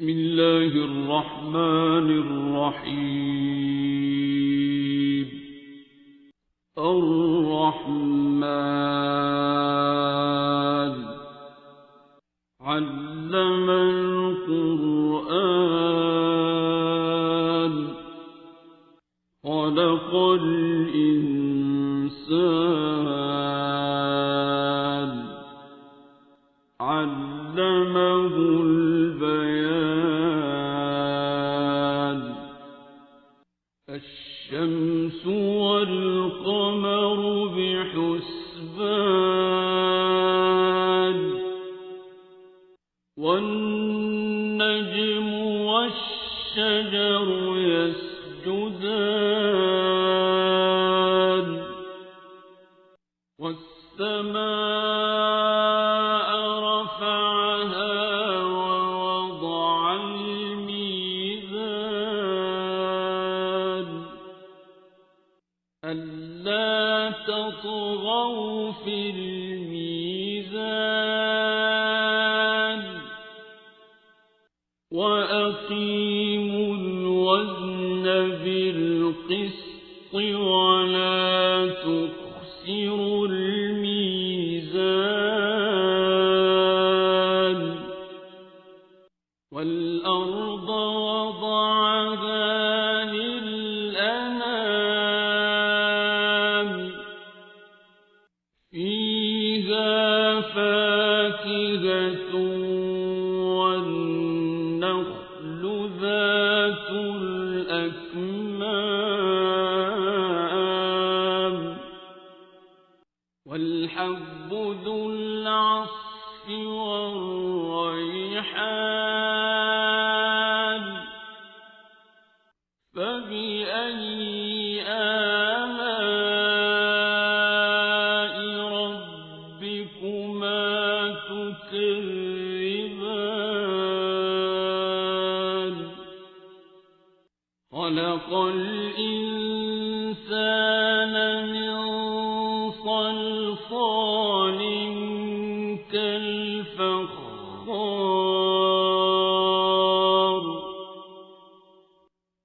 بسم الله الرحمن الرحيم. الرحمن علم القرآن خلق الإنسان علمه البيان. الشمس والقمر بحسبان والنجم والشجر يسجدان والسماء رفعها ووضع الميزان ألا تطغوا في الميزان وأقيموا الوزن بالقسط ولا تخسروا الميزان. والأرض وضعها للأنام فيها فاكهة والنخل ذات الأكمام والحب ذو العصف والريحان فبأي آلاء ربكما تكذبان. خلق الإنسان من صلصال كالفخار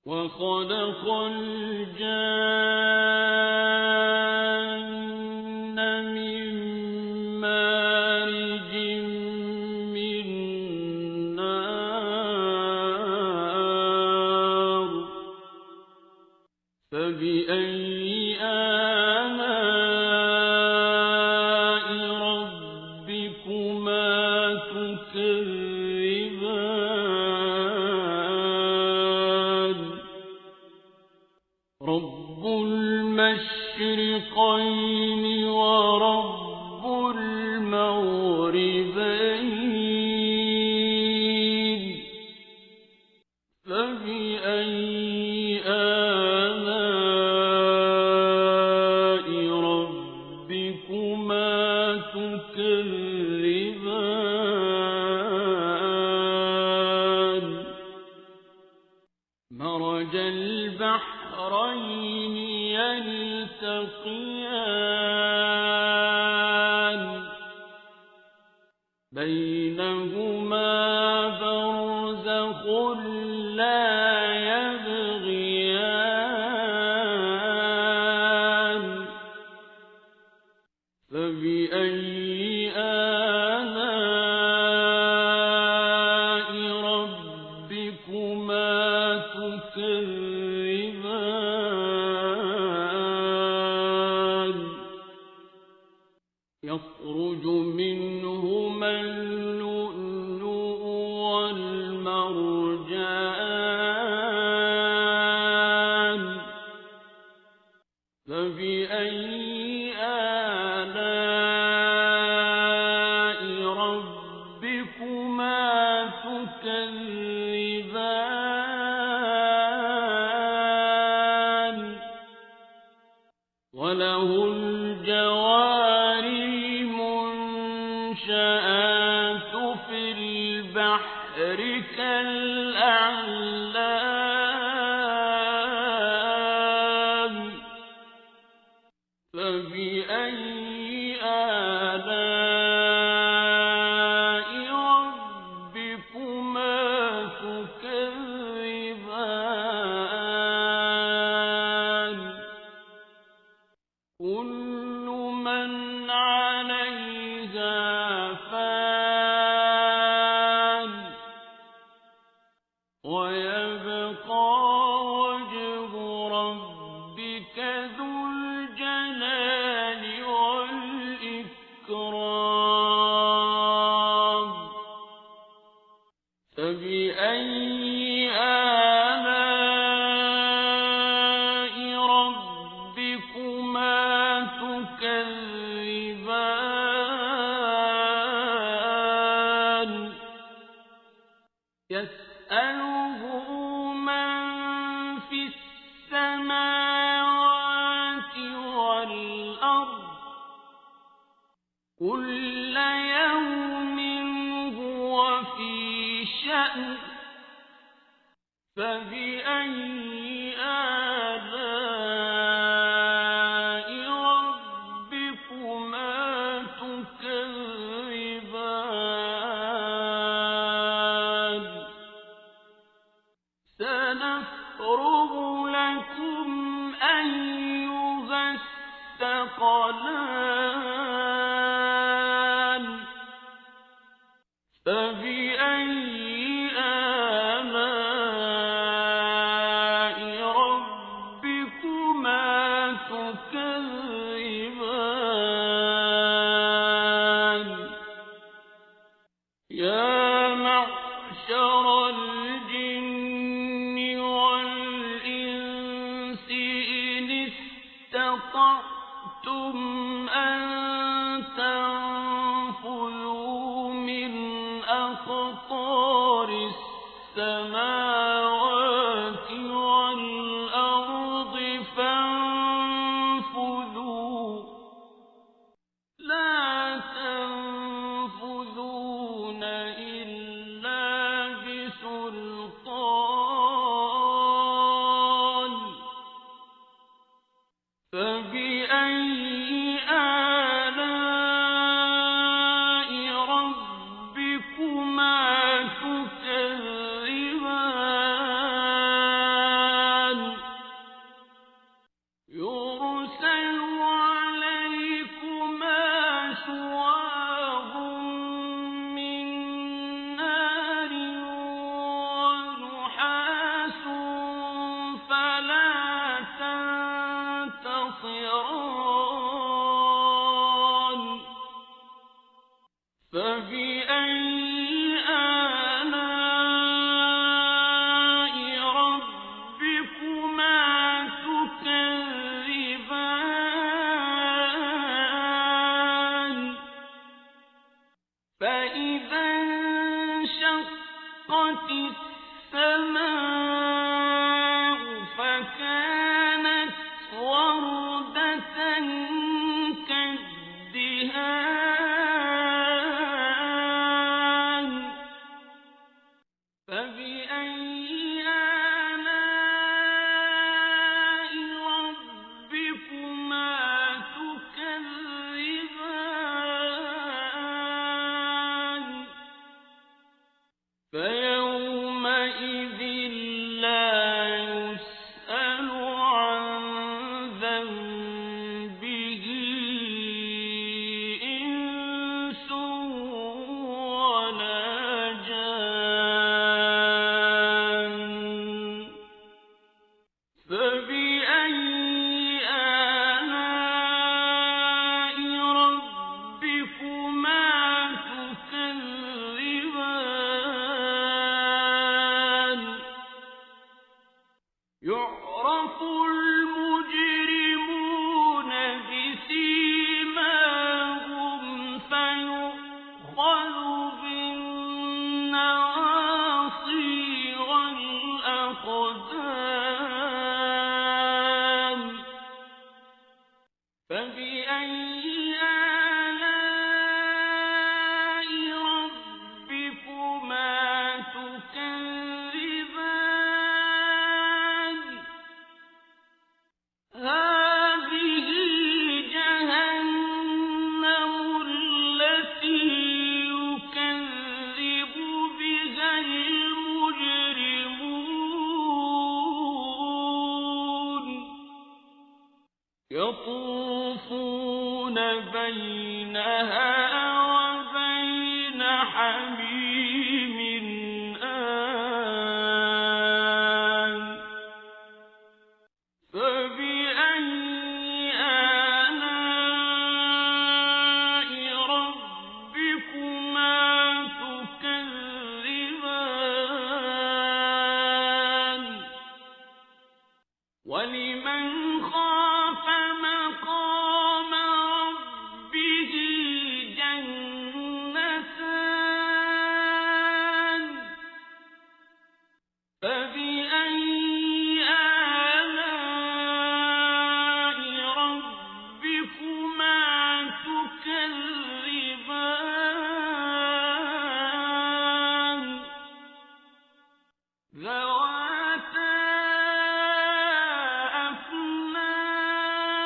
وخلق الجان من مارج من نار فبأي آلاء ربكما تكذبان. رب المشرقين ورب المغربين فبأي آلاء ربكما تكذبان. مرج البحرين يلتقيان بينهما برزخ لا يبغيان فبأي آلاء ربكما تكذبان. يخرج منهما اللؤلؤ والمرجان فبأي آلاء ربكما تكذبان. وله الجوار المنشآت في البحر كالأعلام فبأي آلاء ربكما تكذبان. ويبقى وجه ربك ذو الجلال والإكرام فبأي آلاء ربكما تكذبان يسأله من في السماوات والأرض كل يوم هو في شأن فبأي آلاء ربكما تكذبان سنفرغ لكم أيها الثقلان فبأي آلاء ربكما تكذبان يا معشر الجن والإنس إن استطعتم أن تنفذوا من أقطار السماوات والأرض فانفذوا لا تنفذون إلا بسلطان فبأي آلاء ربكما تكذبان يرسل عليكما شواظ من نار ونحاس فلا تنتصران فبأي آلاء ربكما تكذبان فإذا انشقت السماء فكانت وردة كالدهان فبأي آلاء ربكما تكذبان فيومئذ لا يسأل عن ذنبه إنس ولا جان فبأي آلاء ربكما تكذبان يعرف المجرمون بسيماهم فيؤخذ بالنواصي والأقدام فبأي آلاء ربكما تكذبان هذه جهنم التي يكذب بها المجرمون يطوفون بينها وبين حميم آن فبأي آلاء ربكما تكذبان ذواتا أفنان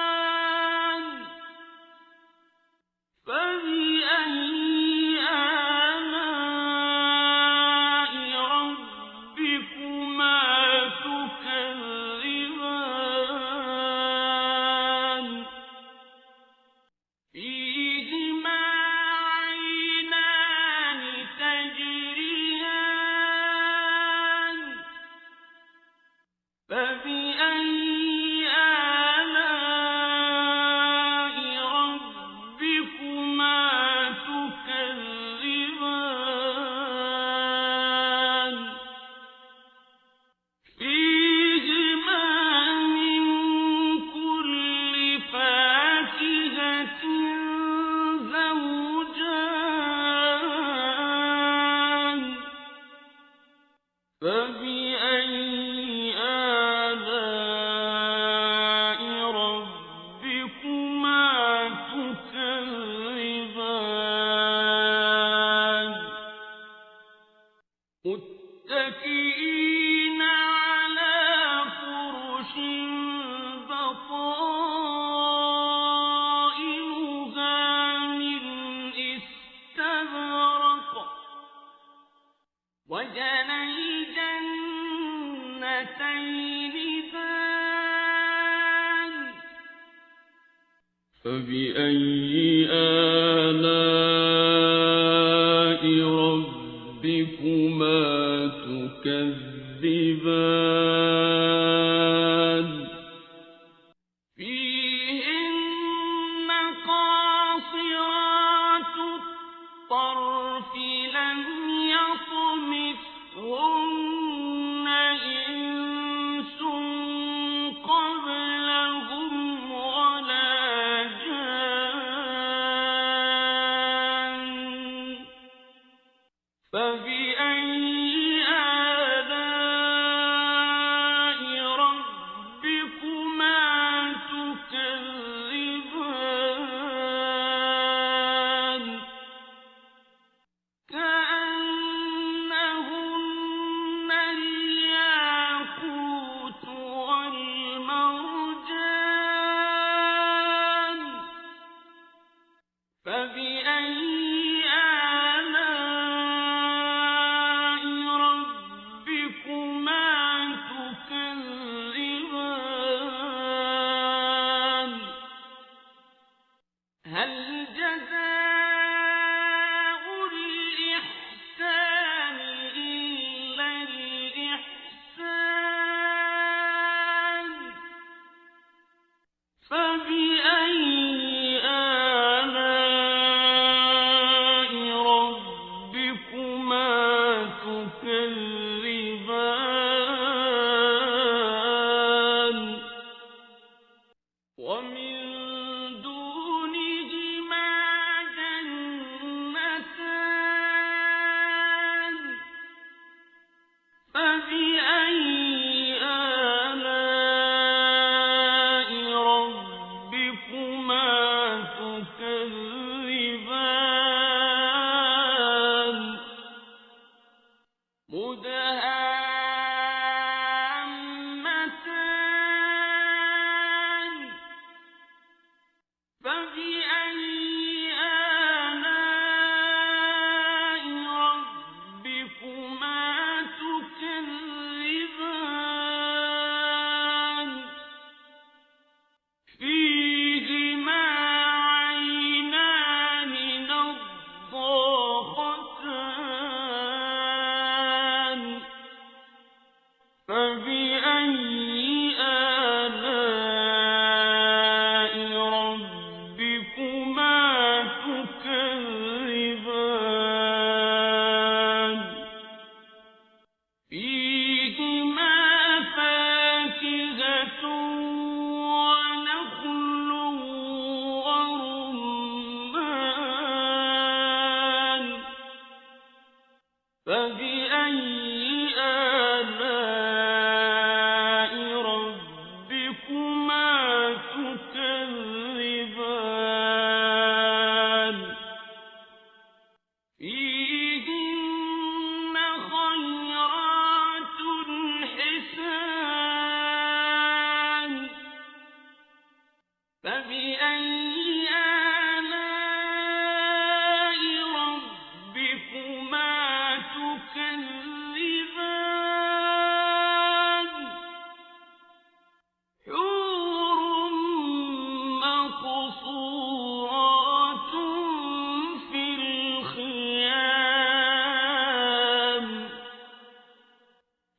فبأي آلاء ربكما تكذبان فيهما عينان تجريان فبأي آلاء ربكما تكذبان فيهما من كل فاكهة زوجان فبأي آلاء ربكما تكذبان متكئين على فرش بطائنها من استبرق وجنى الجنتين دان فبأي آلاء ربكما تكذبان فيهن قاصرات الطرف لم يطمثهن إنس قبلهم ولا جان فبأي آلاء ربكما تكذبان كأنهن الياقوت والمرجان فبأي آلاء ربكما تكذبان هل جزاء الإحسان إلا الإحسان فبأي آلاء ربكما تكذبان ومن دونهما جنتان فبأي آلاء ربكما تكذبان مدهامتان فبأي آلاء ربكما تكذبان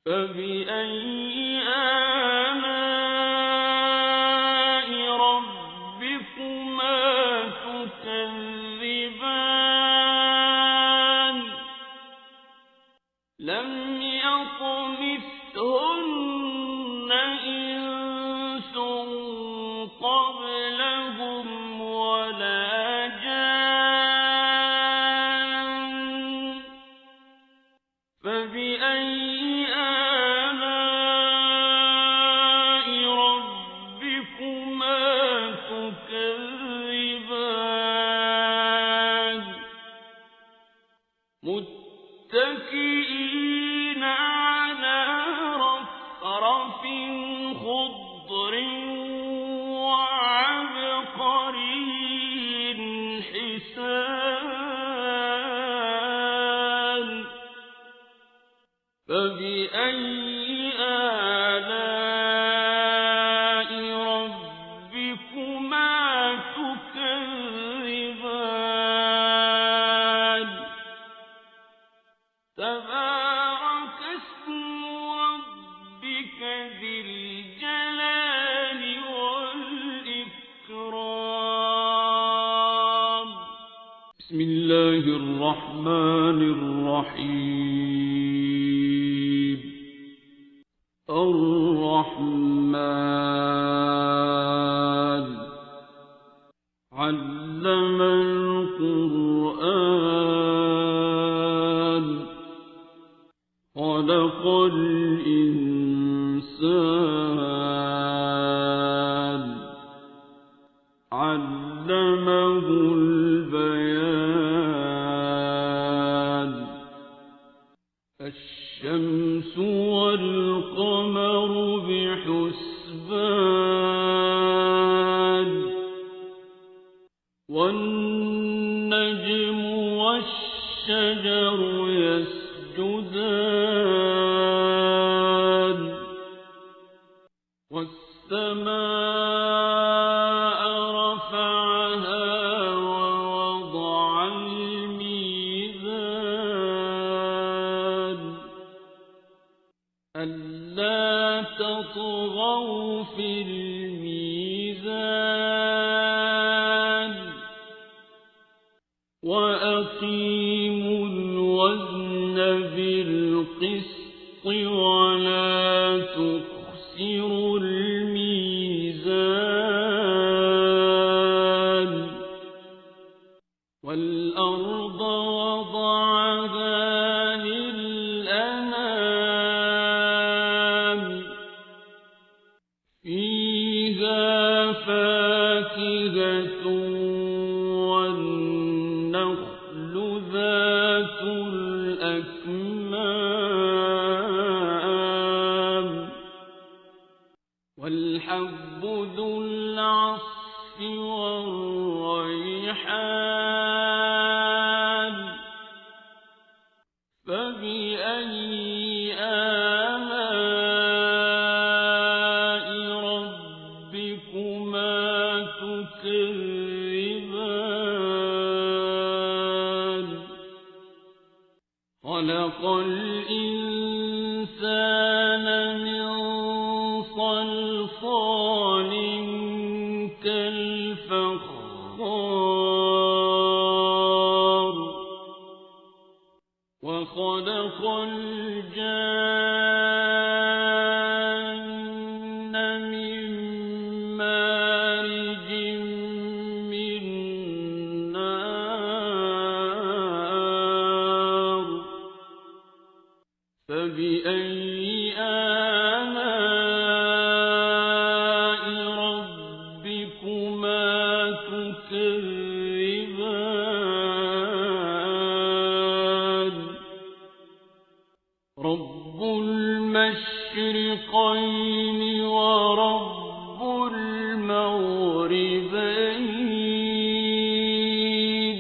فبأي آلاء ربكما تكذبان لم يطمثهن إنس قبلهم ولا جان فبأي آلاء ربكما تكذبان متكئين على رفرف خضر وعبقري حسان فبأي آلاء ربكما تكذبان تبارك اسم ربك ذي الجلال والإكرام بسم الله الرحمن الرحيم الرحمن علم القرآن خلق الإنسان علمه البيان الشمس والقمر بحسبان والنجم والشجر يسجدان والسماء رفعها ووضع الميزان ألا تطغوا في الميزان وأقيموا الوزن بالقسط ولا تخسروا الميزان والأرض وضعها للأنام فيها فاكهة والنخل ذات الأكمام والحب ذو العصف والريحان فبأي آلاء ربكما تكذبان خلق الإنسان من صلصال كالفخار وخلق الجان من مارج من نار فبأي آلاء ربكما تكذبان رب المشرقين ورب المغربين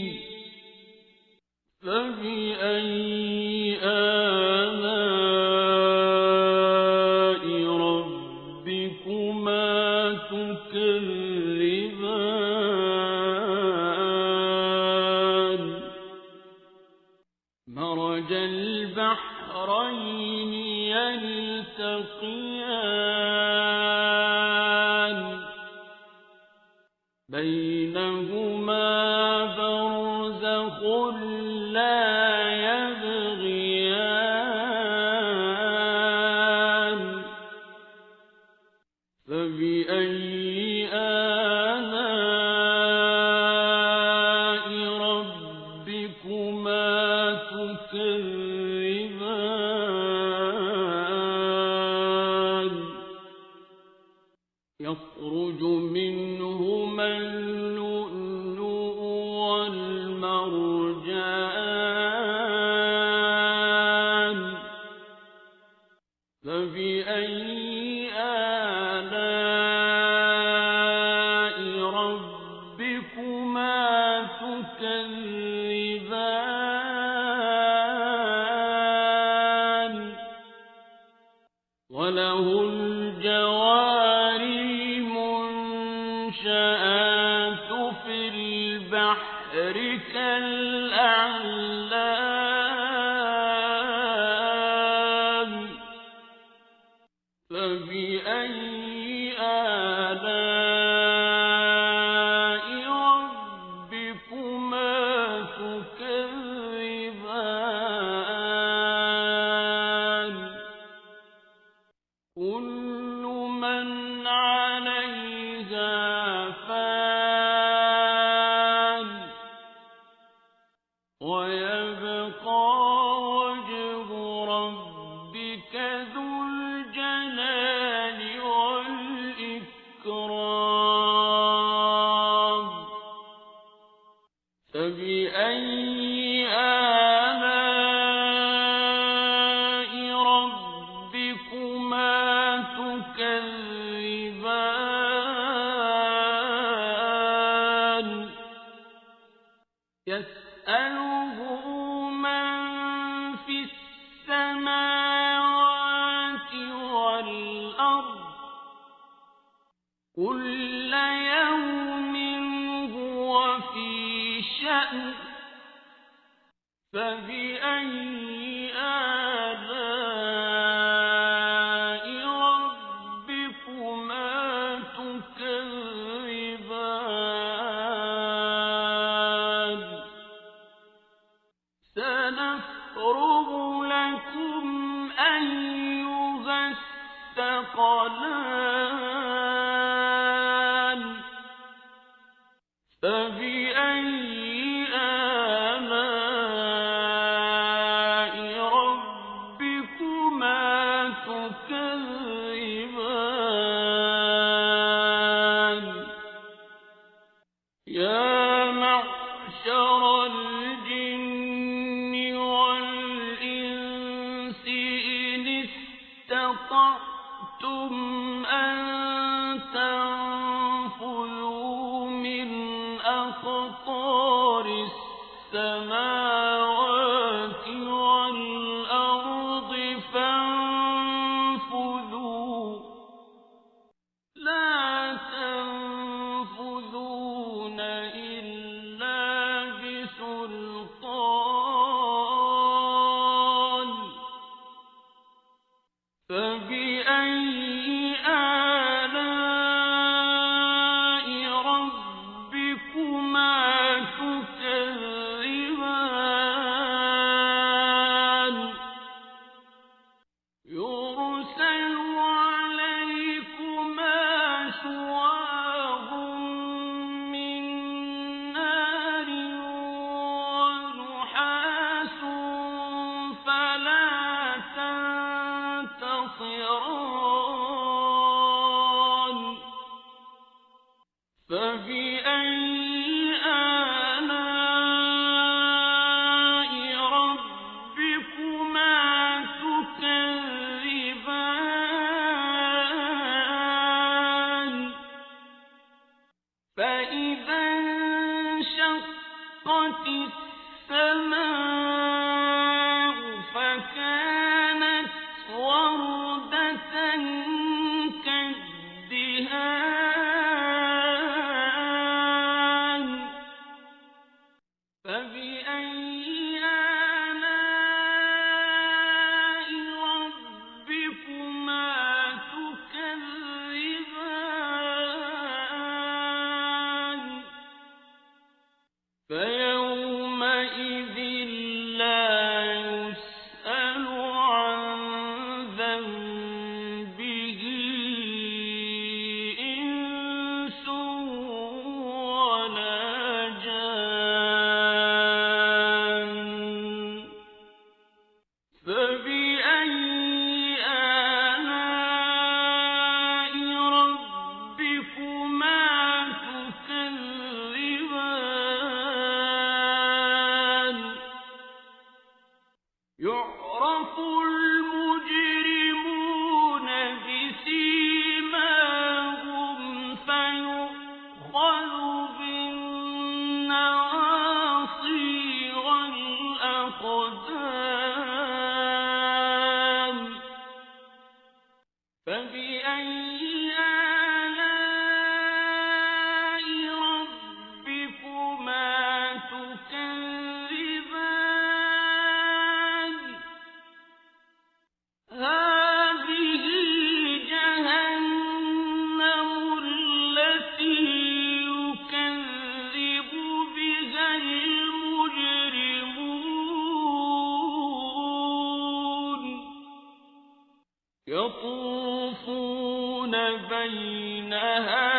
فبأي آلاء ربكما تكذبان مرج البحرين يلتقيان بينهما برزخ لا يبغيان فبأي آلاء ربكما تكذبان يخرج منهما اللؤلؤ والمرجان فبأي آلاء ربكما تكذبان وله الجوار المنشآت في البحر كالأعلام فبأي آلاء ربكما تكذبان كل من عليها فان ويبقى وجه ربك ذو الجلال والإكرام فبأي آلاء ربكما تكذبان يسأله من في السماوات والأرض كل يوم هو في شأن فبأي آلاء ربكما تكذبان سنفرغ لكم أيها الثقلان فبأي آلاء ربكما تكذبان يا معشر الجن والإنس إن استطعتم أن تنفذوا من أقطار السماوات والأرض فانفذوا لا تنفذون إلا بسلطان فبأي آلاء ربكما تكذبان يرسل عليكما شواظ من نار ونحاس فلا تنتصران فبأي آلاء ربكما تكذبان فإذا انشقت السماء فكانت وردة كالدهان فبأي آلاء ربكما به إنس ولا جان فبأي آلاء ربكما تكذبان يعرف المجرمون بسيماهم فيؤخذ بالنواصي والأقدام فبأي آلاء ربكما تكذبان هذه جهنم التي يكذب بها المجرمون يطوفون بينها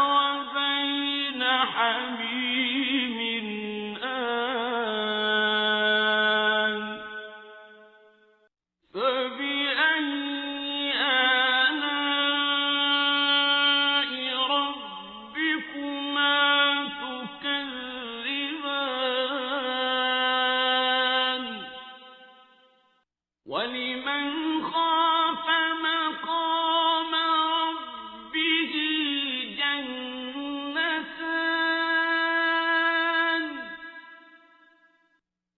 وبين حميم آن فبأي آلاء ربكما تكذبان ولمن خاف مقام ربه جنتان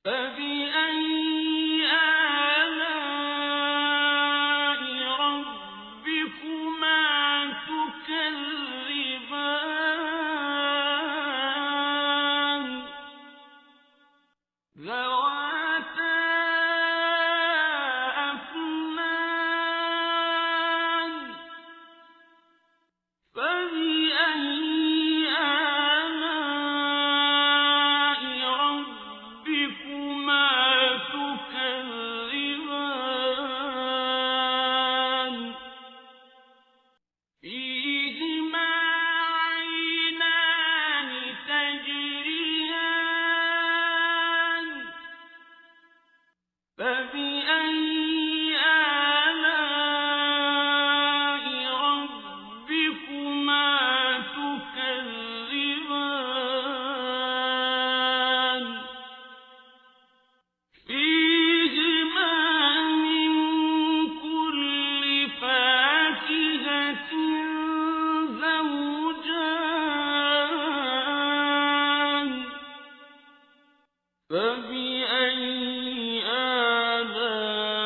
فبأي آلاء ربكما تكذبان ذواتا أفنان فبأي آلاء ربكما تكذبان فيهما عينان تجريان فبأي آلاء ربكما تكذبان فيهما من كل فاكهة زوجان فبأي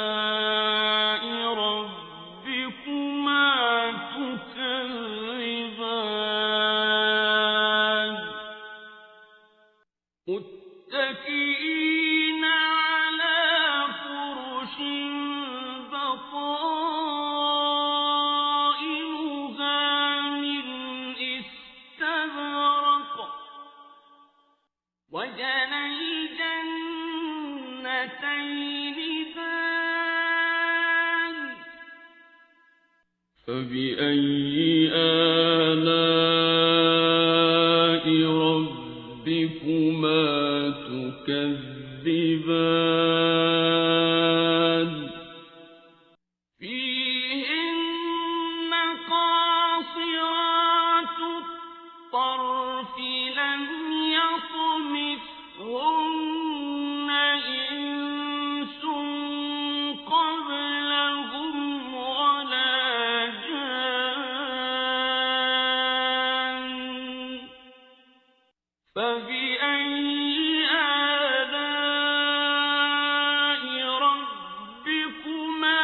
آلاء ربكما تكذبان متكئين على فرش بطائنها من استبرق وجنى الجنتين دان فبأي آلاء ربكما تكذبان فيهن قاصرات الطرف لم يطمثهن إنس قبلهم ولا جان فبأي آلاء ربكما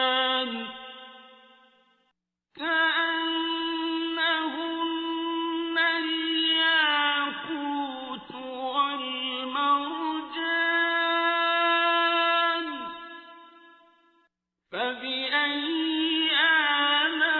تكذبان كأنهن الياقوت والمرجان فبأي آلاء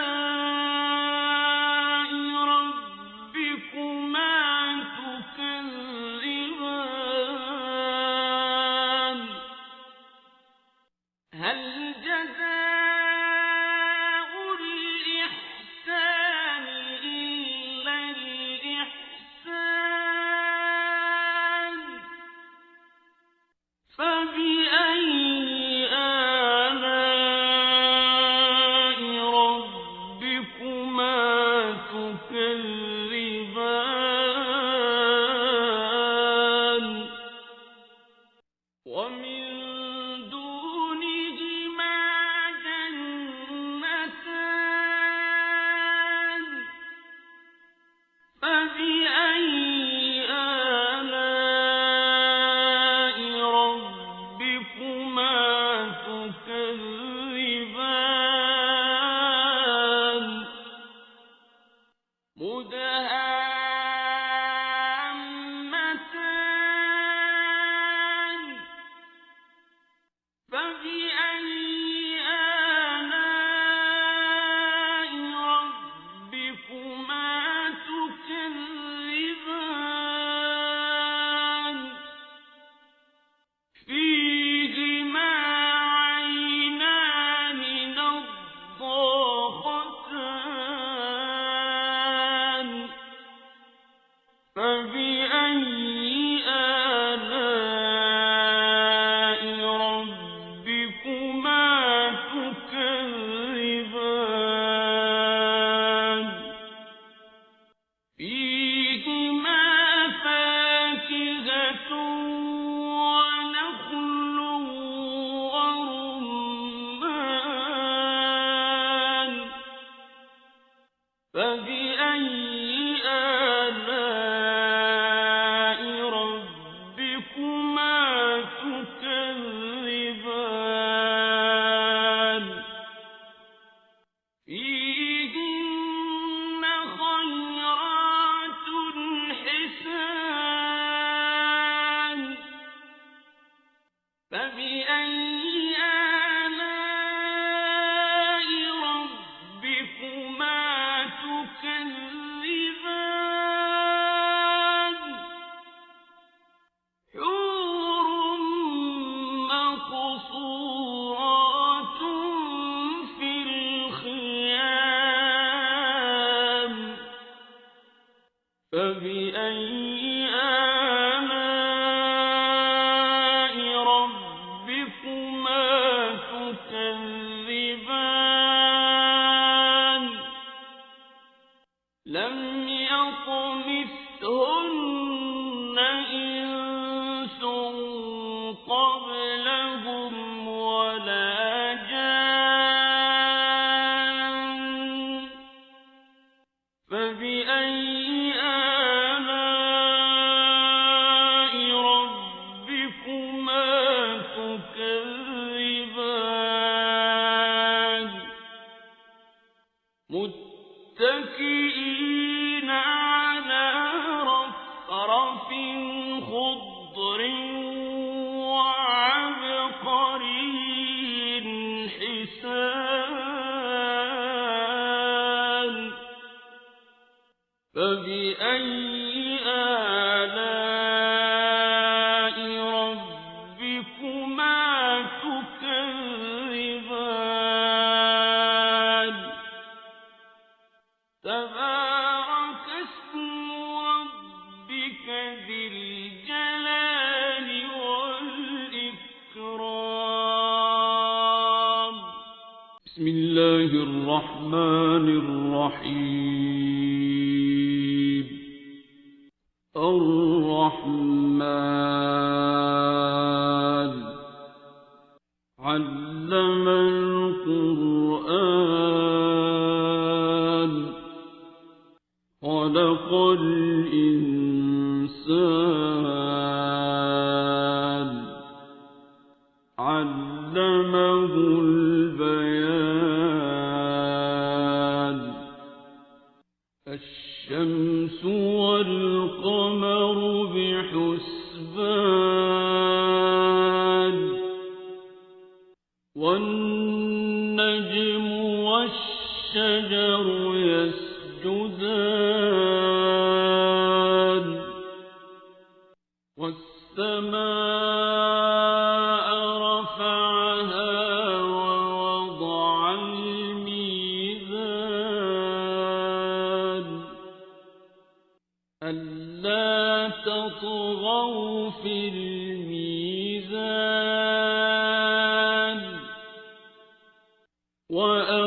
ألا تطغوا في الميزان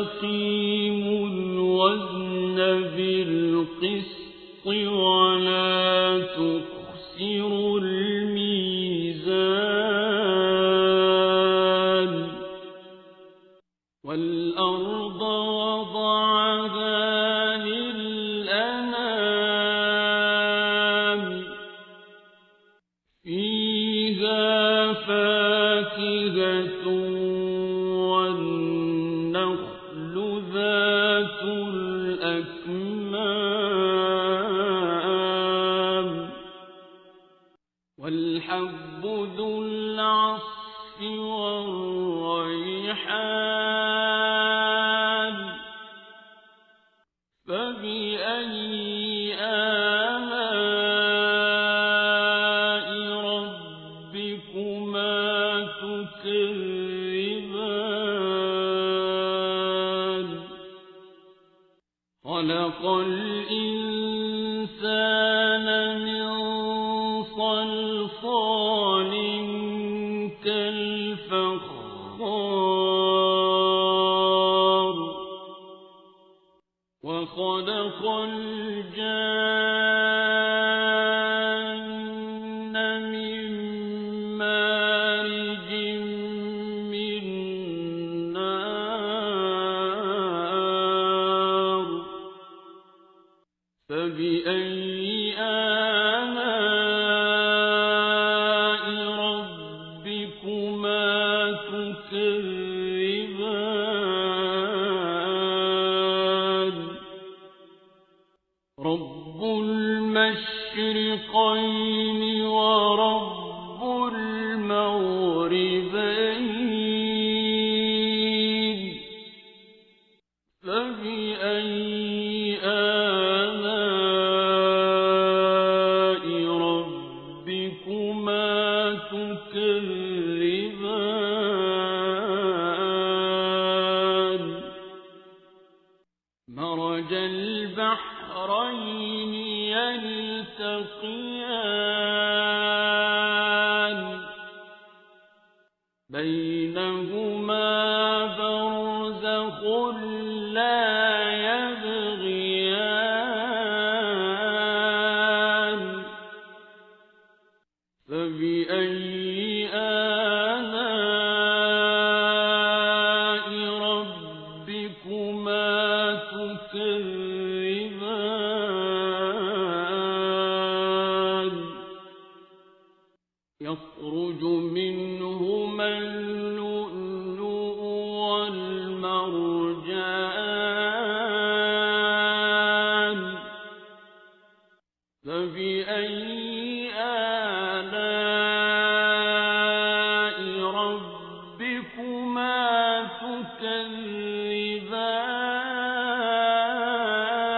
وأقيموا الوزن بالقسط ولا تخسروا الميزان والأرض وضعها للأنام فيها فاكهة والنخل ذات الأكمام والحب ذو العصف والريحان فبأي آلاء ربكما تكذبان خلق الإنسان من صلصال كالفخار وخلق الجان من مارج من نار فبأي آلاء ربكما تكذبان رب المشرقين ورب المغربين فبأي آلاء ربكما تكذبان مرج البحرين يلتقيان بينهما برزخ لا يبغيان فبأي آلاء ربكما تكذبان يخرج منهما اللؤلؤ والمرجان فبأي آلاء ربكما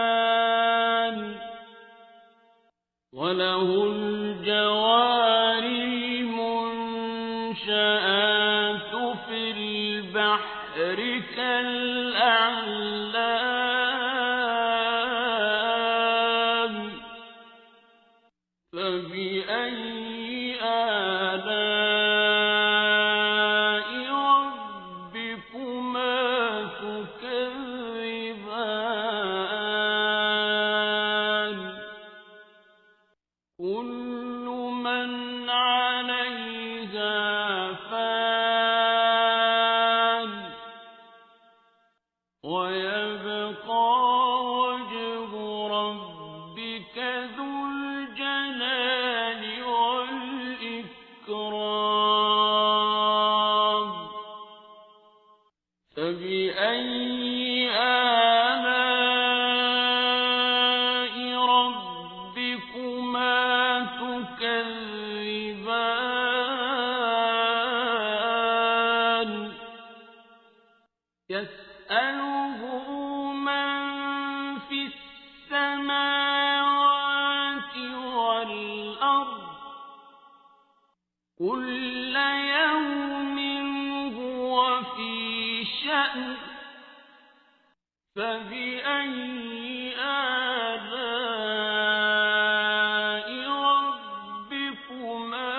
تكذبان وله الجوار المنشآت في البحر كالأعلام فبأي آلاء ربكما تكذبان كل من عليها فان ويبقى وجه ربك ذو الجلال والإكرام فبأي آلاء ربكما تكذبان يسأله من في السماوات والأرض كل يوم هو في شأن فبأي آلاء ربكما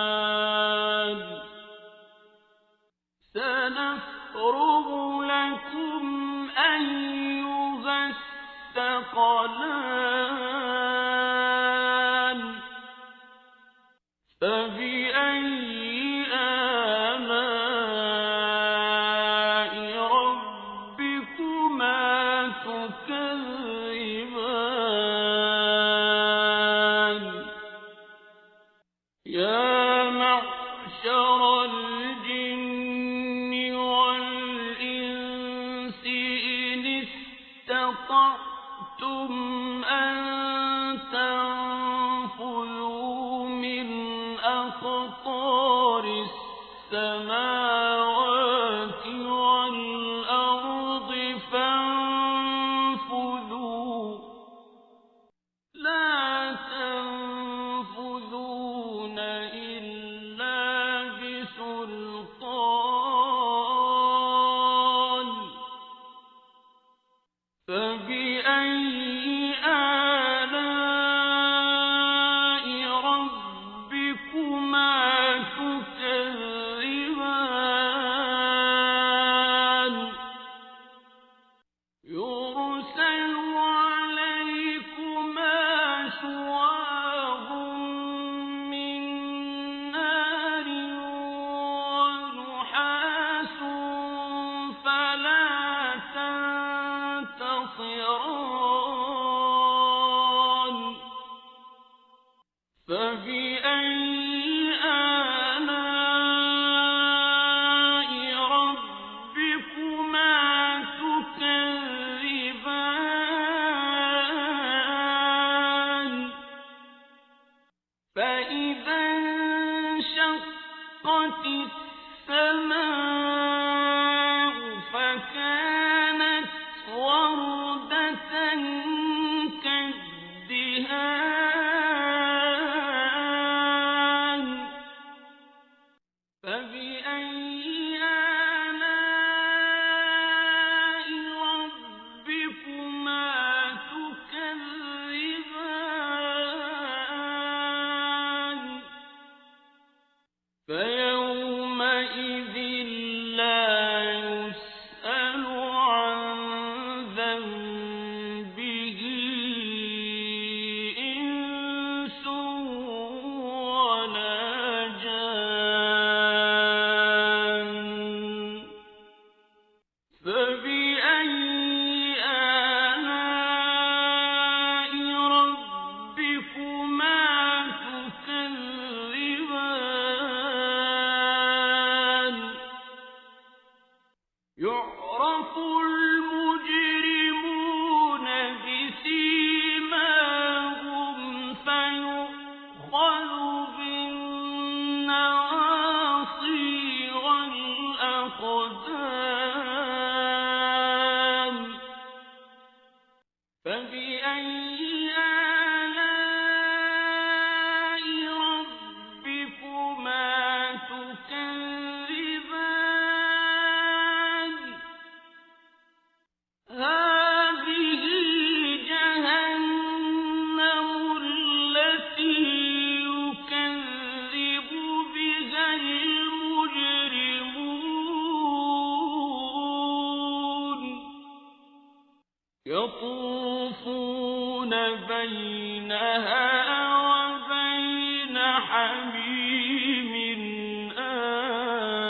تكذبان الثقلان فبأي آلاء ربكما تكذبان يا معشر الجن والإنس إن استطعتم أن تنفذوا من أقطار السماوات والأرض فانفذوا لا تنفذون إلا بسلطان فبأي آلاء ربكما تكذبان يرسل عليكما شواظ من نار ونحاس فلا تنتصران فبأي آلاء ربكما تكذبان فإذا انشقت السماء فكانت وردة كالدهان فبأي آلاء ربكما تكذبان فيومئذ لا يسأل عن ذنبه إنس ولا جان فبأي آلاء ربكما تكذبان يعرف المجرمون بسيماهم فيؤخذ بالنواصي والأقدام فبأي آلاء ربكما تكذبان هذه جهنم التي يكذب بها المجرمون يطوفون بينها وبين حميم آن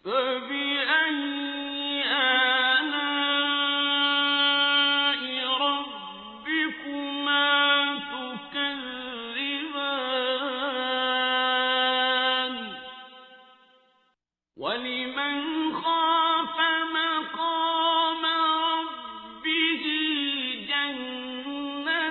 فبأي آلاء ربكما تكذبان ولمن خاف مقام ربه جنتان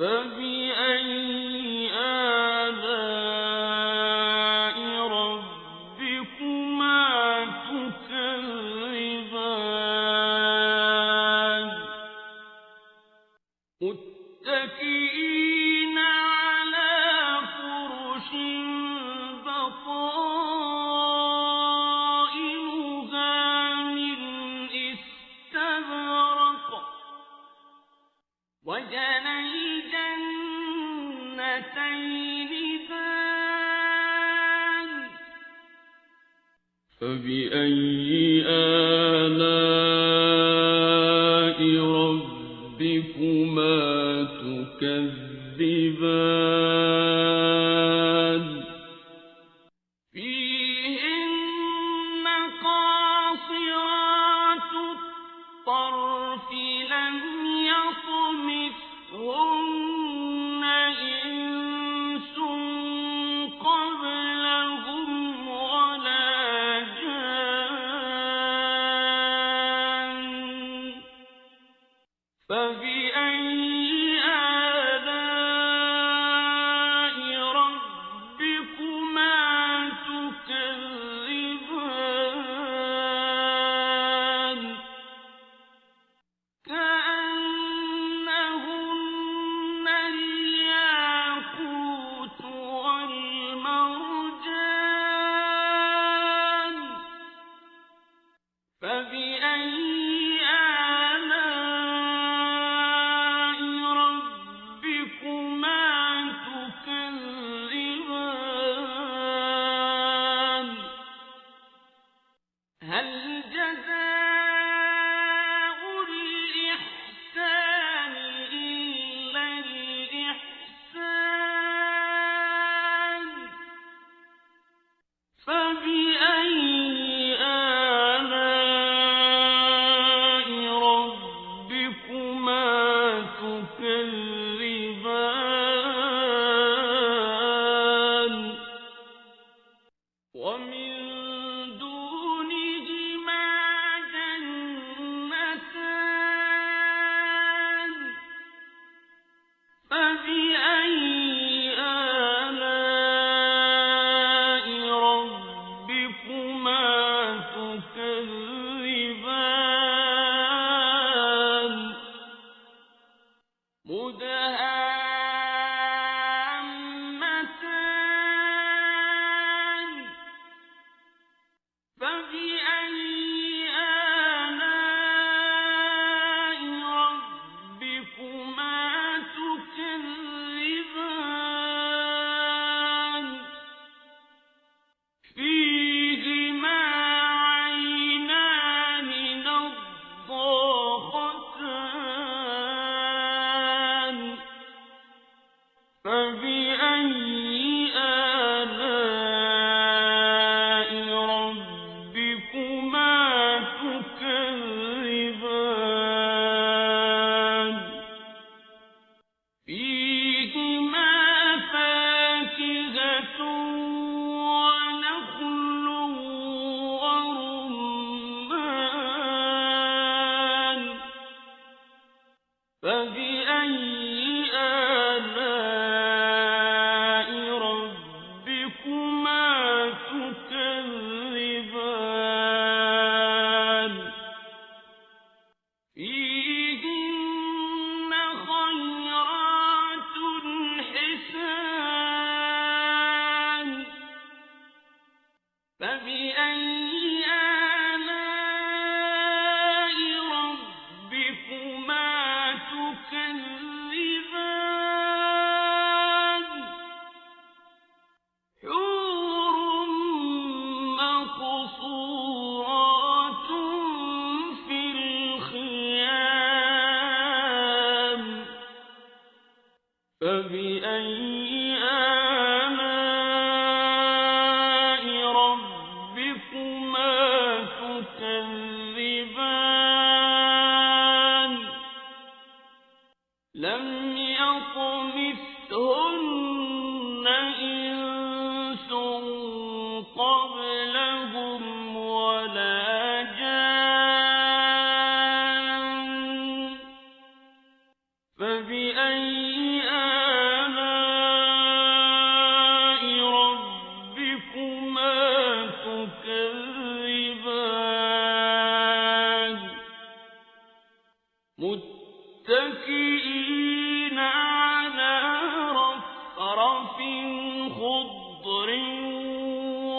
فبأي آلاء ربكما تكذبان متكئين على فرش بطائنها من استبرق وجنى الجنتين دان فبأي آلاء ربكما تكذبان فيهن قاصرات الطرف لم يطمثهن إنس قبلهم ولا جان فبأي آلاء ربكما تكذبان كأنهن الياقوت والمرجان فبأي آلاء ربكما تكذبان هل جزاء الإحسان إلا الإحسان فبأي آلاء ربكما تكذبان ومن دونهما جنتان فبأي آلاء ربكما تكذبان مدهامتان فبأي آلاء ربكما تكذبان فيهما عينان نضاختان فبأي آلاء ربكما تكذبان فيهما فاكهة ونخل ورمان فبأي آلاء ربكما تكذبان فيهن خيرات حسان فبأي آلاء ربكما تكذبان حور مقصورات في الخيام فبأي آلاء ربكما تكذبان لم يطمثهن إنس قبلهم ولا جان فبأي متكئين على رفرف خضر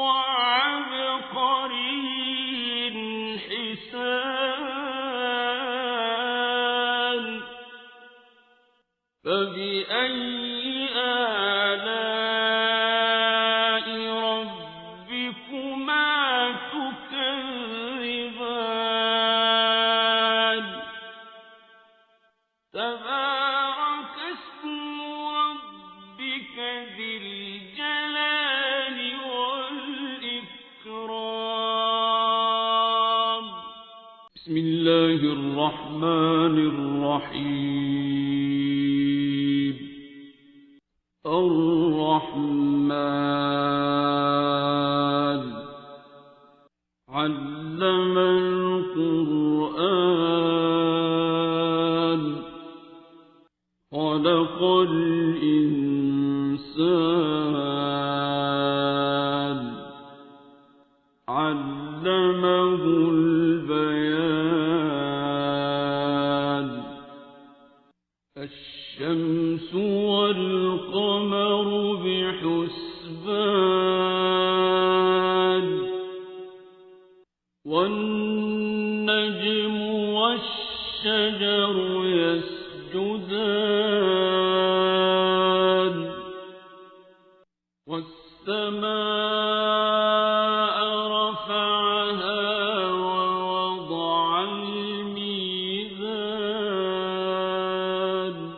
وعبقري حسان فبأي آلاء ربكما تكذبان تبارك اسم ربك ذي الجلال والإكرام بسم الله الرحمن الرحيم الرحمن علم القرآن خلق الإنسان علمه البيان الشمس والقمر بحسبان والنجم والشجر يسجدان والسماء رفعها ووضع الميزان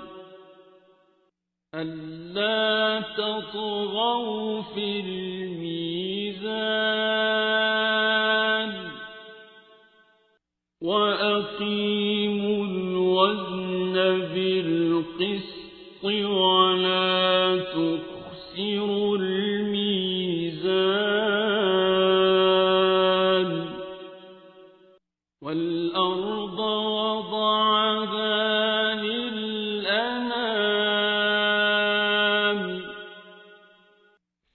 ألا تطغوا في الميزان وأقيموا الوزن بالقسط ولا تخسروا الميزان والأرض وضعها للأنام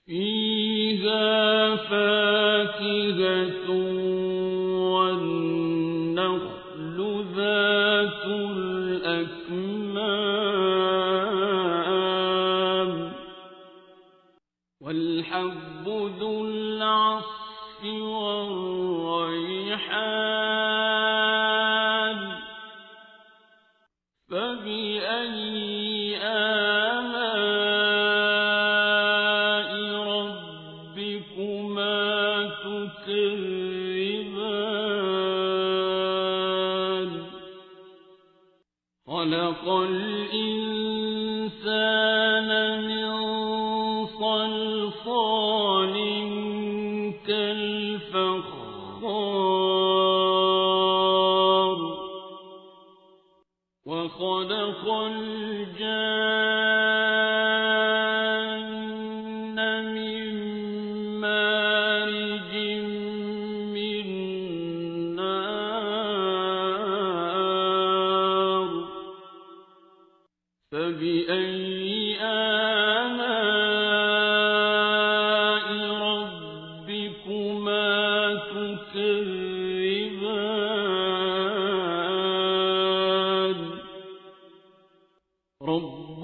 فيها فاكهة والنخل ذات الأكمام والحب ذو العصف والريحان فبأي آلاء ربكما تكذبان خلق الإنسان من صلصال كالفخار وخلق الجان من مارج من نار فبأي آلاء ربكما تكذبان رب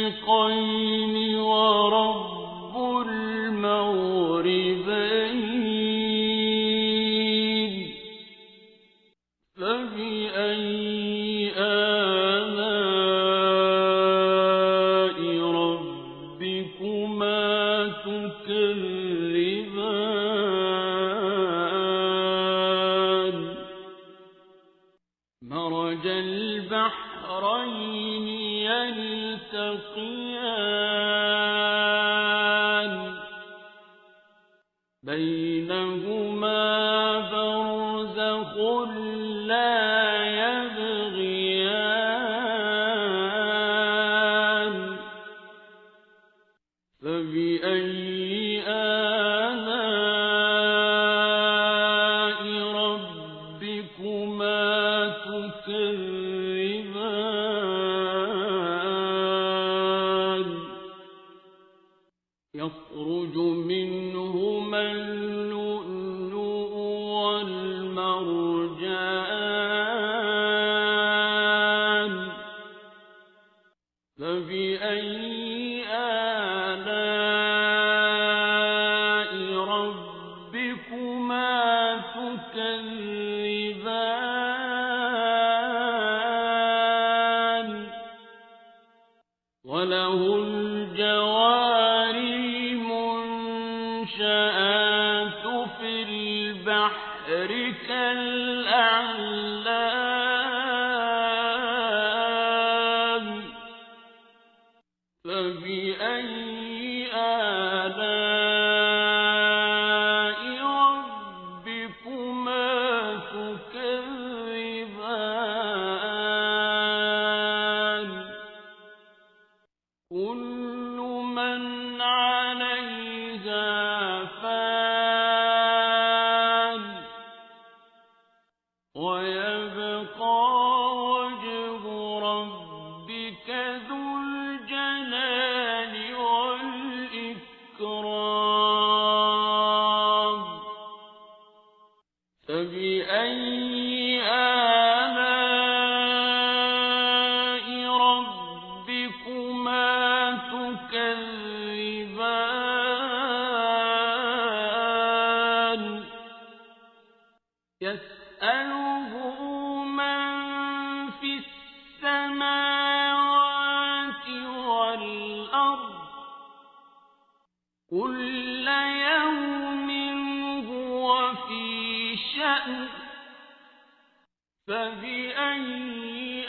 المشرقين ورب المغربين فبأي آلاء ربكما تكذبان مرج البحرين يلتقيان بينهما برزخ لا يبغيان فبأي آلاء ربكما تكذبان يخرج منهما اللؤلؤ فبأي آلاء ربكما تكذبان وله الجوار المنشآت في البحر كالأعلام فبأي آلاء ربكما تكذبان كل من عليها فان ويبقى وجه ربك ذو الجلال والإكرام فبأي آلاء ربكما تكذبان يسأله من في السماوات والأرض كل يوم هو في شأن فبأي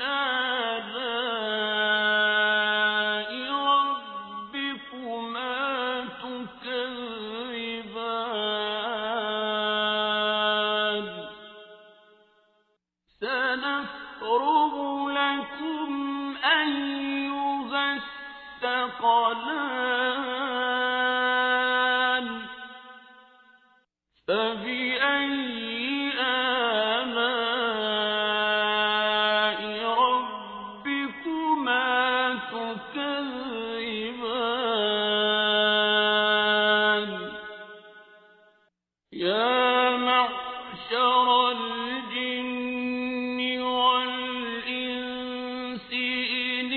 آلاء ربكما تكذبان سنفرغ لكم أيها الثقلان فبأي آلاء ربكما تكذبان يا معشر الجن والإنس إن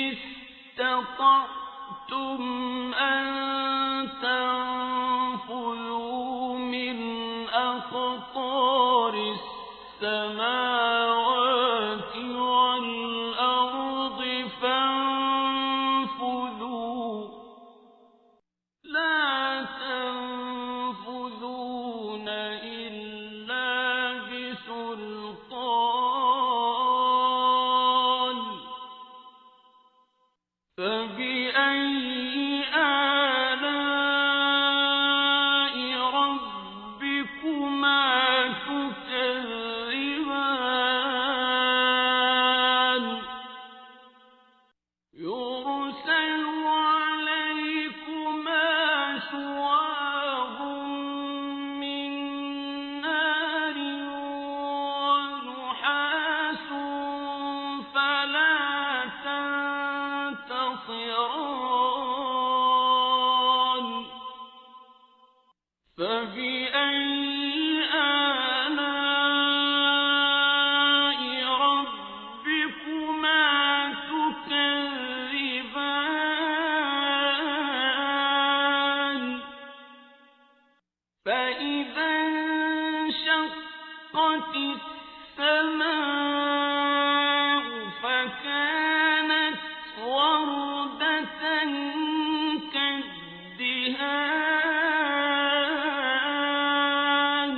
استطعتم أن تنفذوا من أقطار السماوات والأرض فانفذوا لا تنفذون إلا بسلطان فبأي آلاء ربكما تكذبان يرسل عليكما شواظ من نار ونحاس فلا تنتصران فبأي آلاء ربكما تكذبان فإذا انشقت السماء فكانت وردة كالدهان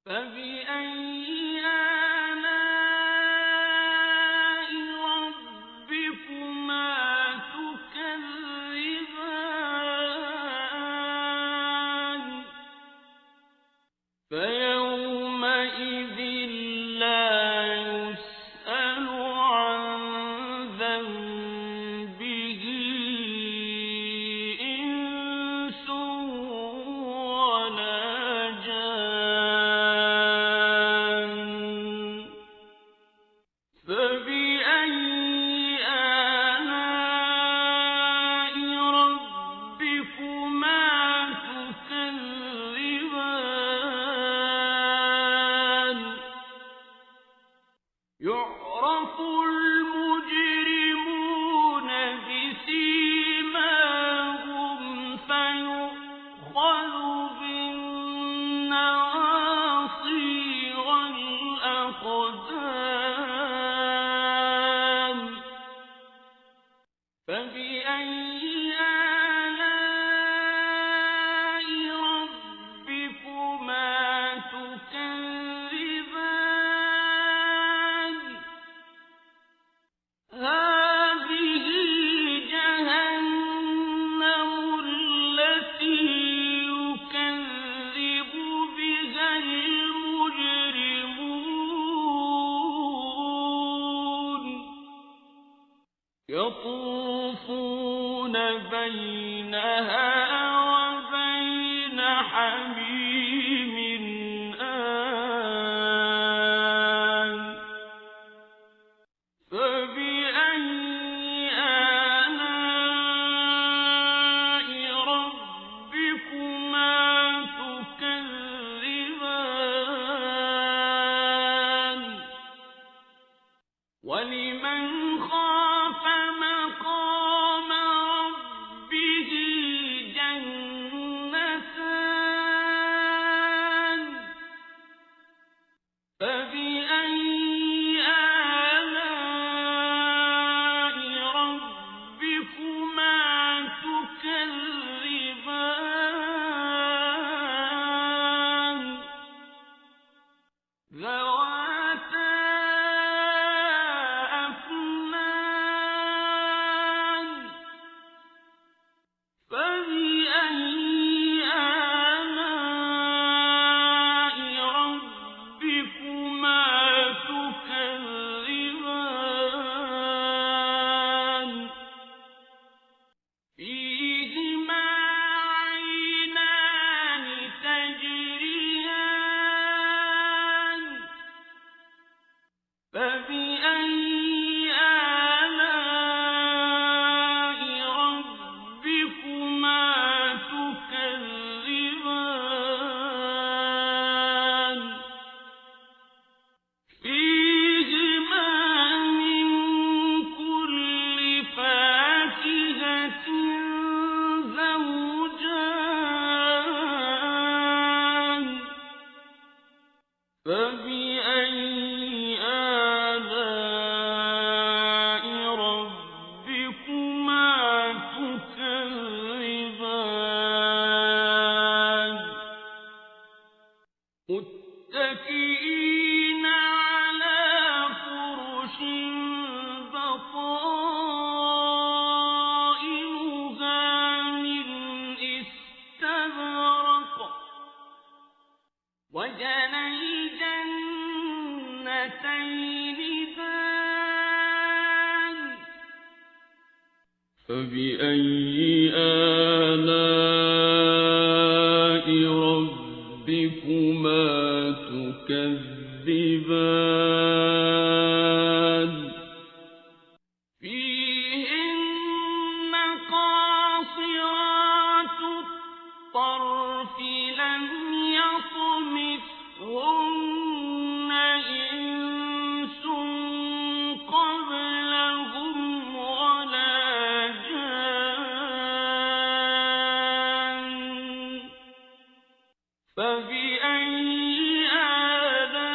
فبأي آلاء ربكما تكذبان فيومئذ لا يسأل عن ذنبه إنس ولا جان فبأي آلاء ربكما تكذبان يعرف المجرمون الأقدام فبأي آلاء ربكما تكذبان هذه جهنم التي يكذب بها المجرمون يطوفون بينها وبين حميم آن فبأي آلاء ربكما تكذبان ولمن خاف مقام ربه جنتان فبأي آلاء ربكما تكذبان ذواتا أفنان فبأي آلاء ربكما تكذبان فيهما عينان تجريان فبأي آلاء ربكما تكذبان فيهما من كل فاكهة زوجان فبأي آلاء ربكما تكذبان متكئين على فرش بطائنها من استبرق وجنى الجنتين دان فبأي آلاء ربكما تكذبان فيهن قاصرات الطرف لم يطمثهن إنس قبلهم ولا جان فبأي آلاء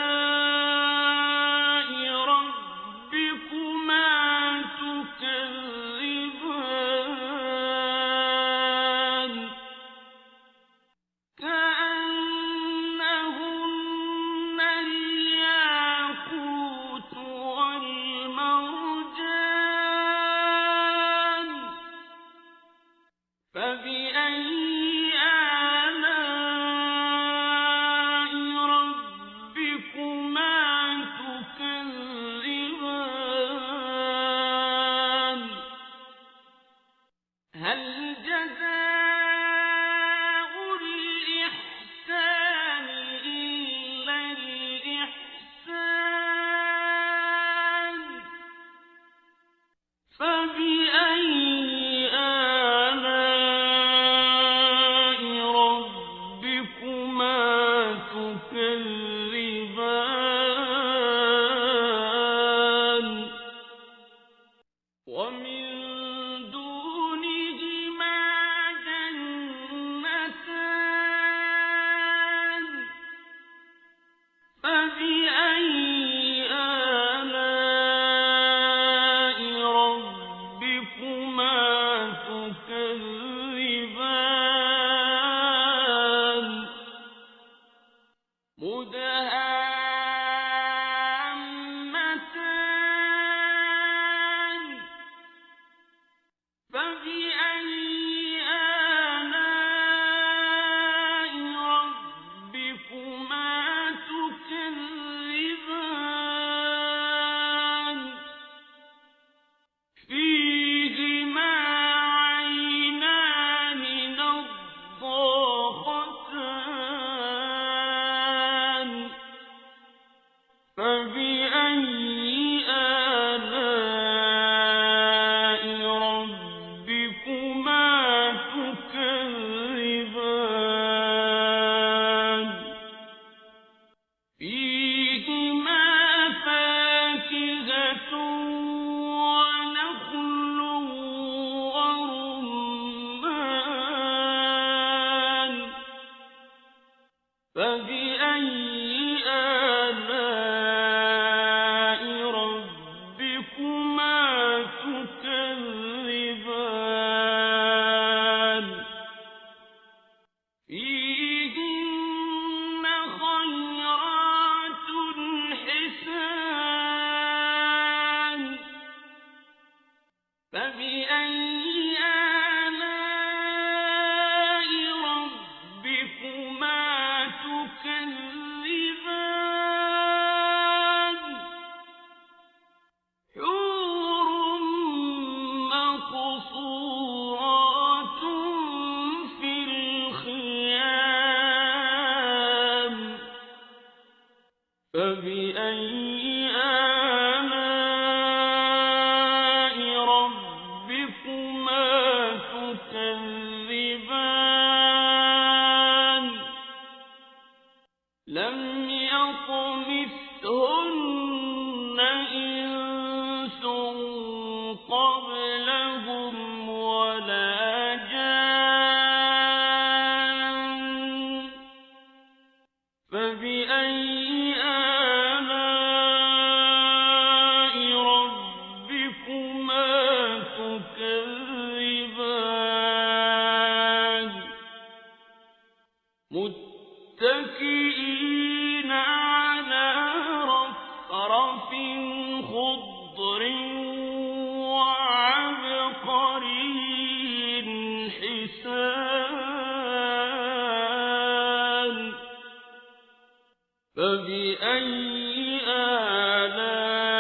فبأي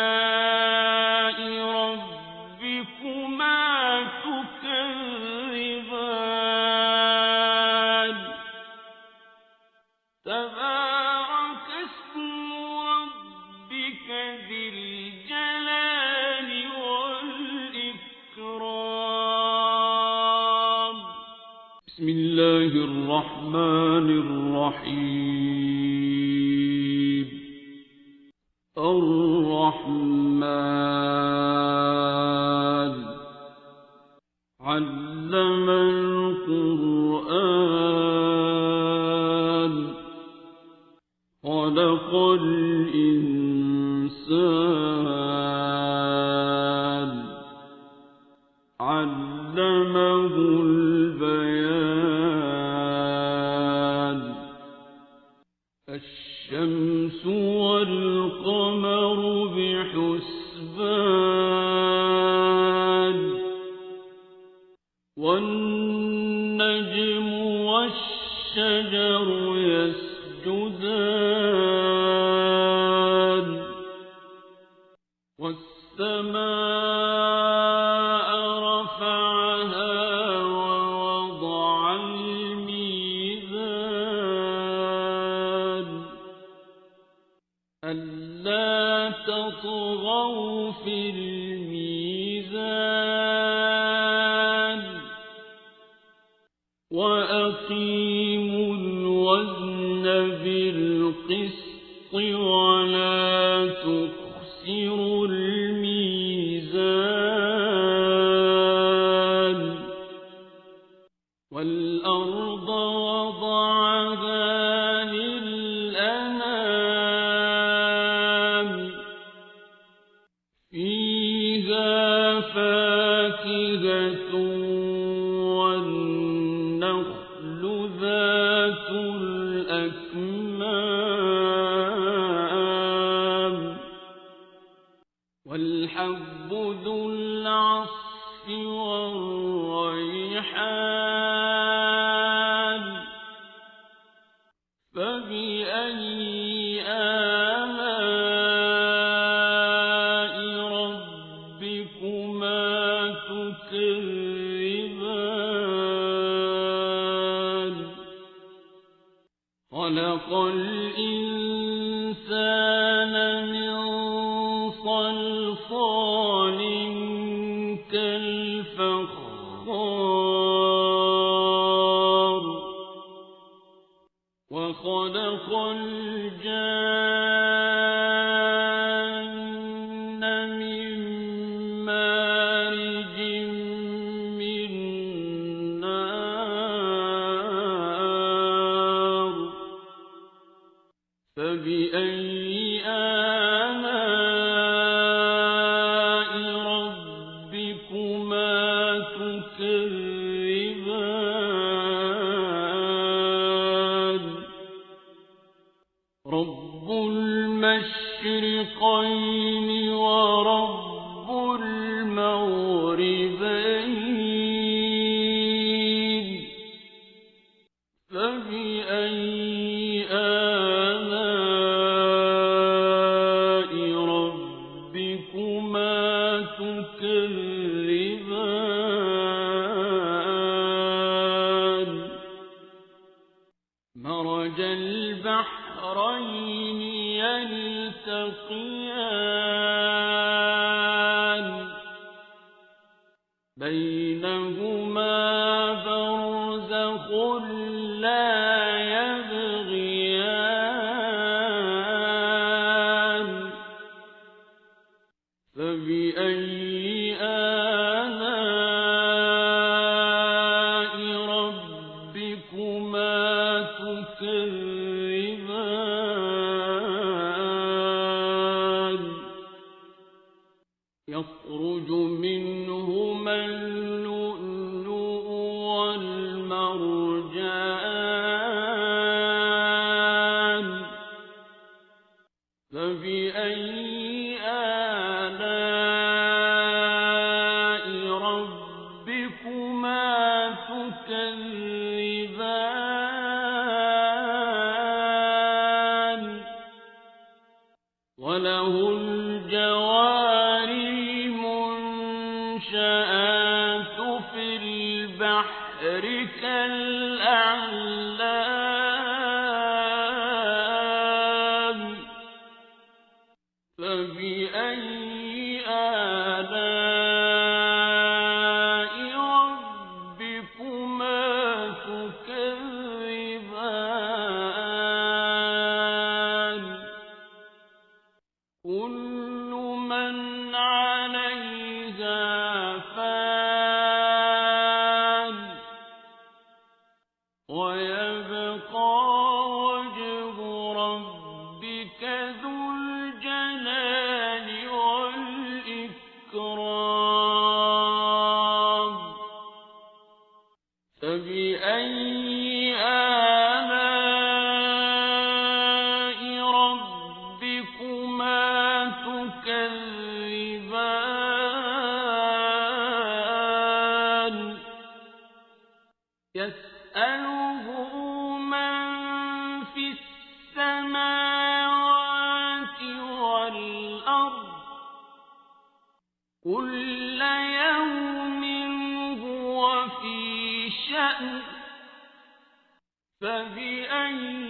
آلاء ربكما تكذبان تبارك اسم ربك ذي الجلال والإكرام بسم الله الرحمن الرحيم الرحمن علم القرآن خلق الإنسان علمه البيان الشمس والقمر بحسبان والنجم والشجر يسجدان والسماء رفعها ووضع الميزان ألا تطغوا في الميزان وأقيموا الوزن بالقسط ولا تخسروا الميزان والأرض وضعها للأنام فيها فاكهة والنخل ذات الأكمام والحب ذو العصف والريحان فبأي آلاء ربكما تكذبان خلق الإنسان من صلصال كالفخار وخلق الجان من مارج من نار فبأي آلاء ربكما تكذبان رب المشرقين ورب المغربين فبأي آلاء ربكما تكذبان مرج البحرين يلتقيان بينهما برزخ لا يبغيان فبأي آلاء ربكما تكذبان يخرج منهما اللؤلؤ والمرجان فبأي آلاء ربكما تكذبان والجوار المنشآت في البحر كالأعلام فبأي آلاء ربكما تكذبان كل من عليها فان ويبقى وجه ربك ذو الجلال والإكرام فبأي آلاء ربكما تكذبان يسأله من في السماوات والأرض كل يوم هو في شأن فبأي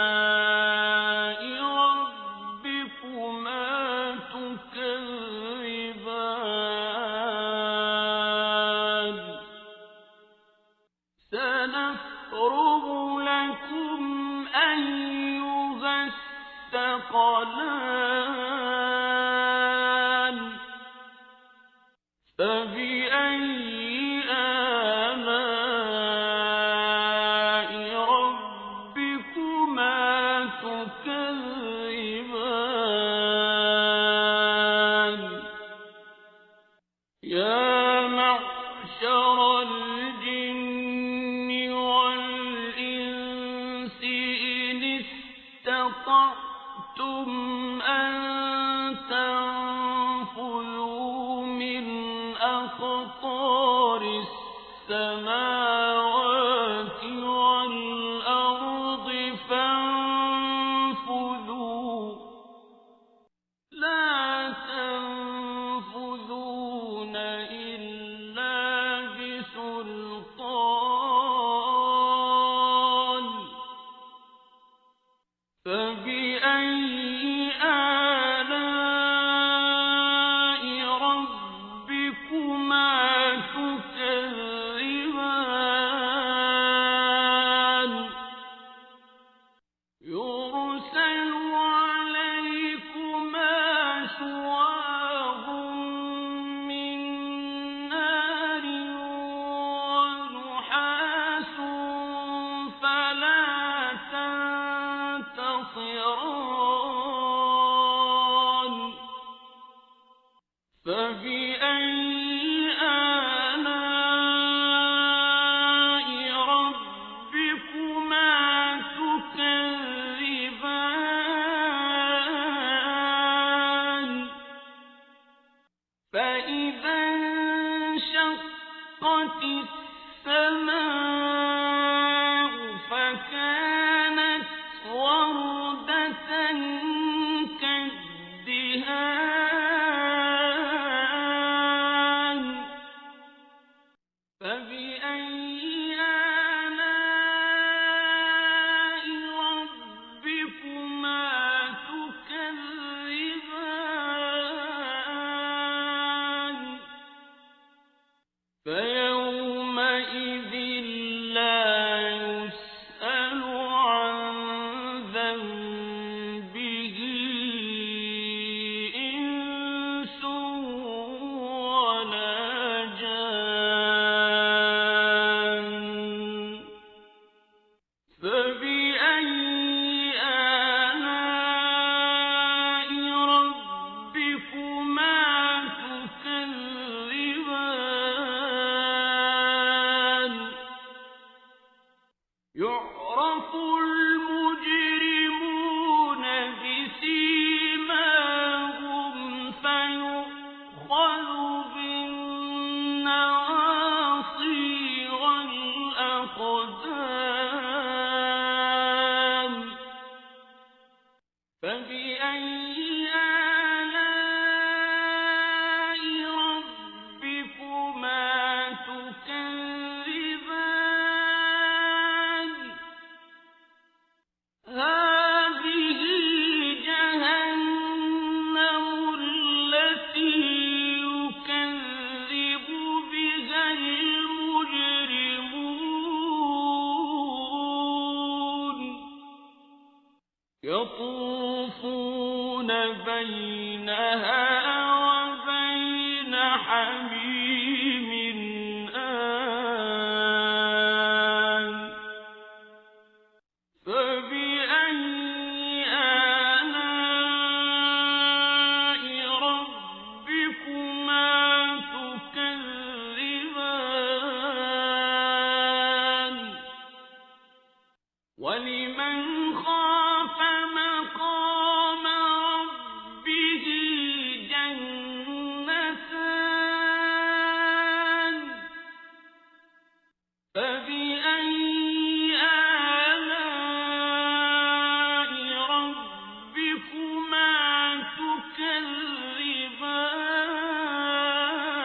آلاء ربكما تكذبان سنفرغ لكم أيها الثقلان فبأي آلاء ربكما تكذبان يا معشر الجن والإنس إن استطعتم أن تنفذوا من أقطار السماوات والأرض فانفذوا لا تنفذون إلا بسلطان فبأي آلاء ربكما تكذبان يرسل عليكما شواظ من نار ونحاس فلا تنتصران فبأي آلاء ربكما تكذبان فإذا انشقت السماء فكانت وردة كالدهان فبأي آلاء ربكما تكذبان فيومئذ لا يسأل عن ذنبه إنس ولا جان فبأي آلاء ربكما تكذبان يطوفون بينها وبين حميم آن فبأي آلاء ربكما تكذبان ولمن خاف مقام ربه جنتان فبأي آلاء ربكما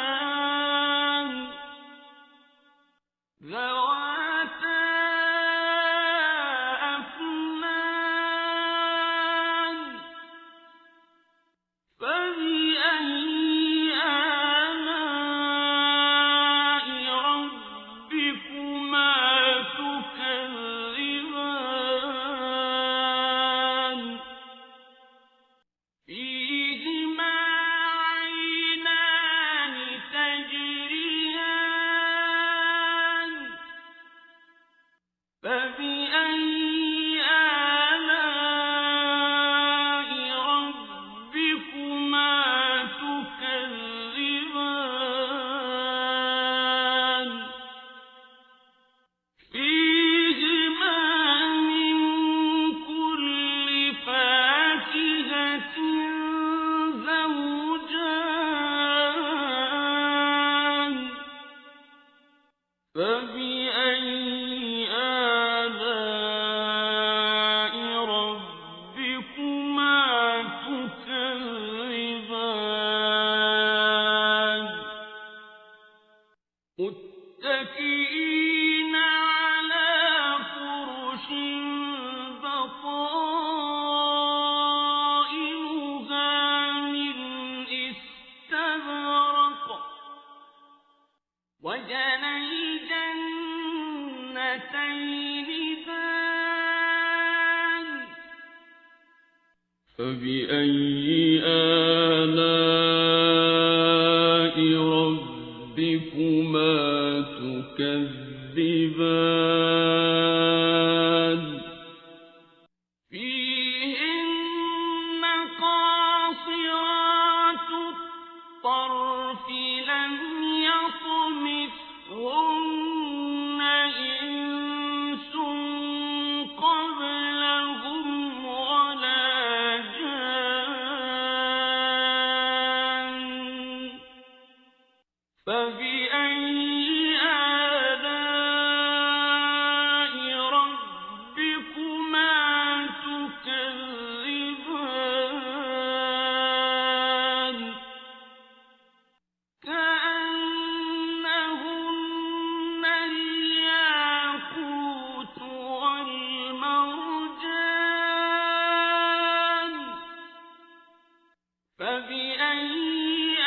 تكذبان ذواتا أفنان فبأي آلاء ربكما تكذبان فيهما عينان تجريان فبأي آلاء ربكما تكذبان فيهما من كل فاكهة زوجان فبأي آلاء ربكما تكذبان متكئين على فرش بطائنها من استبرق وجنى الجنتين دان فبأي آلاء ربكما تكذبان فيهن قاصرات الطرف لم يطمثهن إنس قبلهم ولا جان فبأي آلاء ربكما تكذبان كأنهن الياقوت والمرجان فبأي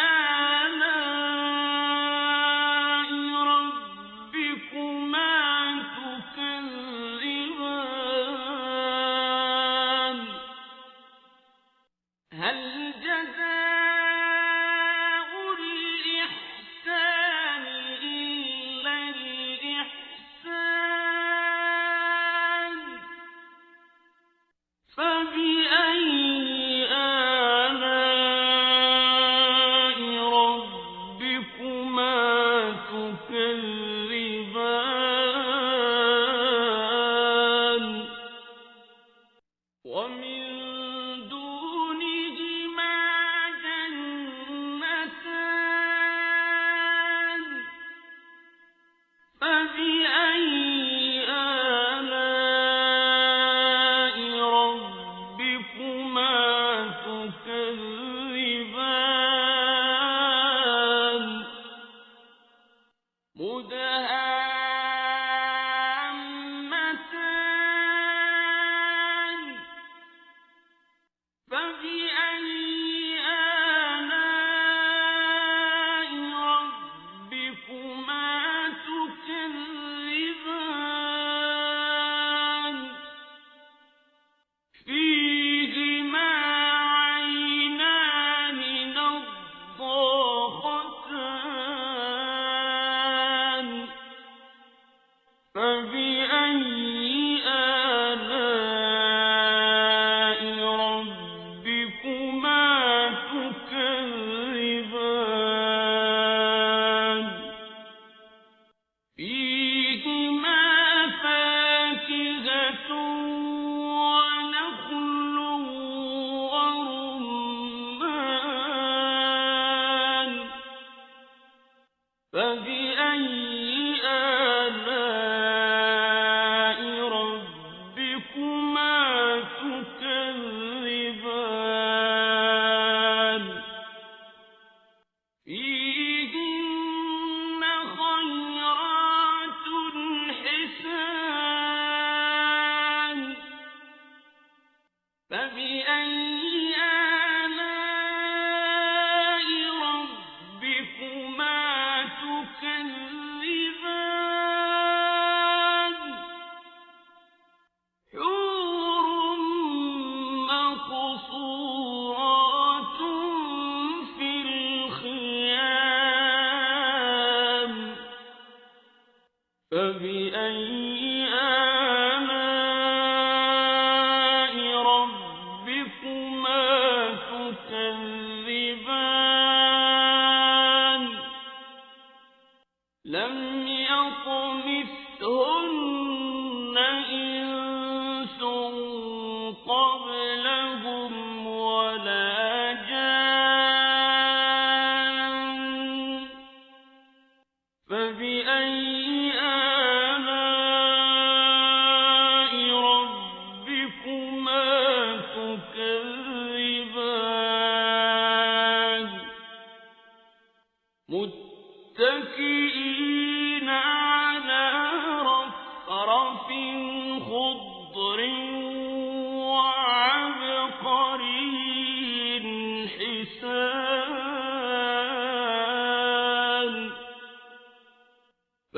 آلاء ربكما تكذبان هل جزاء الإحسان إلا الإحسان فبأي آلاء ربكما تكذبان ومن دونهما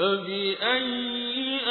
فبأي